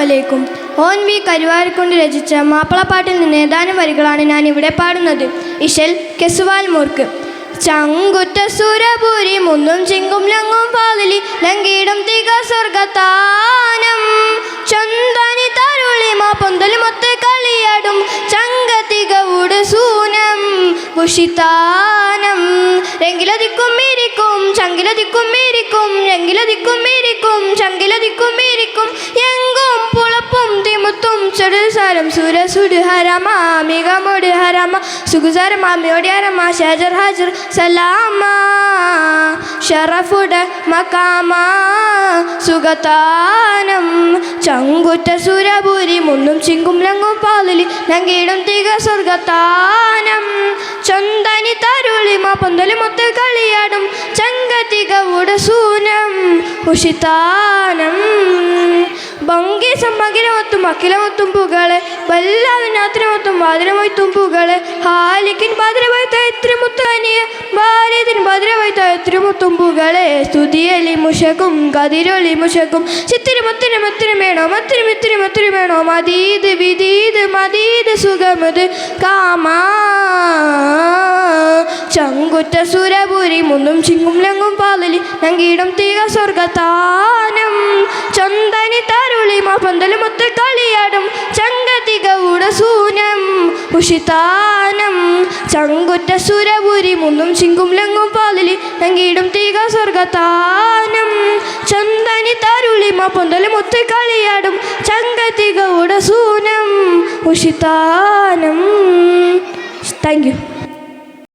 അലൈക്കും. ഓൻ വി കരുവാരക്കൊണ്ട് രചിച്ച മാപ്പിളപ്പാട്ടിൽ നിന്ന് ഏതാനും വരികളാണ് ഞാൻ ഇവിടെ പാടുന്നത്. ഇശൽ കെസുവാൽ മൂർക്ക്. ചങ്കുറ്റ സുരപുരി മുന്നും ചിങ്കും ലങ്ങും പാതിലി ലങ്കീടും തിക സ്വർഗത്താനം ചന്ദനി തരുളി മാ പൊന്തലി മൊത്ത കളിയാടും ചങ്കതിക ഉട് സൂനം ഉഷിതാനം രംഗിലതിക്കും മീരിക്കും ചങ്കിലതിക്കും മീരിക്കും രംഗിലതിക്കും മീരിക്കും ചങ്കിലതിക്കും മീരിക്കും എങ്കും പുളപ്പും തിമുത്തും ചെറുസാരം സുരസുട് ഹരമ മികമോട് ഹരമ സുഗുസാര മാമിയോട് ഹരമ ഷജർ ഹജർ സലാമ ഷറഫുട മക്കാമ സുഗതാനം ചങ്കുറ്റ സുരപുരി മുന്നും ചിങ്കും ലങ്ങും പാലിലി ലങ്കീടും തിക സ്വർഗത്താനം ചന്ദനി തരുളി മാ പൊന്തലി മൊത്ത കളിയാടും ചങ്കതിക ഉടസൂനം ഉഷിതാനം ഭംഗി സമ്മകിനമൊത്തും അഖിലമൊത്തും പുകളെ വല്ലാവിനാത്തിനമൊത്തും വാതിരമൊത്തും പുകളെ ഹാലിക്കിൻ ഭദ്രവൈത്ത എത്ര മുത്തനിയ ബാല്യത്തിൻ ഭദ്രവൈത്ത എത്ര മുത്തും പുകളെ സ്തുതിയലി മുഷക്കും കതിരൊളി മുഷക്കും ചിത്തിരി മുത്തിരി മുത്തിരി വേണോ മത്തിരി മിത്തിരി മുത്തിരി വേണോ മതീത് വിധീത് മതീത് സുഖമത് കാമാ ചങ്കുറ്റ സുരപുരി മുന്നും ചിങ്ങും ലങ്ങും പാലലി ലങ്കീടും തിക സ്വർഗത്താനം ചന്ദനി തരുളി മാ പന്തല് മൊത്ത കളിയാടും ചങ്കതിക ഉടസൂനം ഉഷിതാനം ചങ്കുറ്റ സുരപുരി മുന്നും ചിങ്കും ലങ്ങും പാലലി ലങ്കീടും തിക സ്വർഗത്താനം ചന്ദനി തരുളി മാ പന്തല് മൊത്ത കളിയാടും ചങ്കതിക ഉടസൂനം ഉഷിതാനം. Thank you.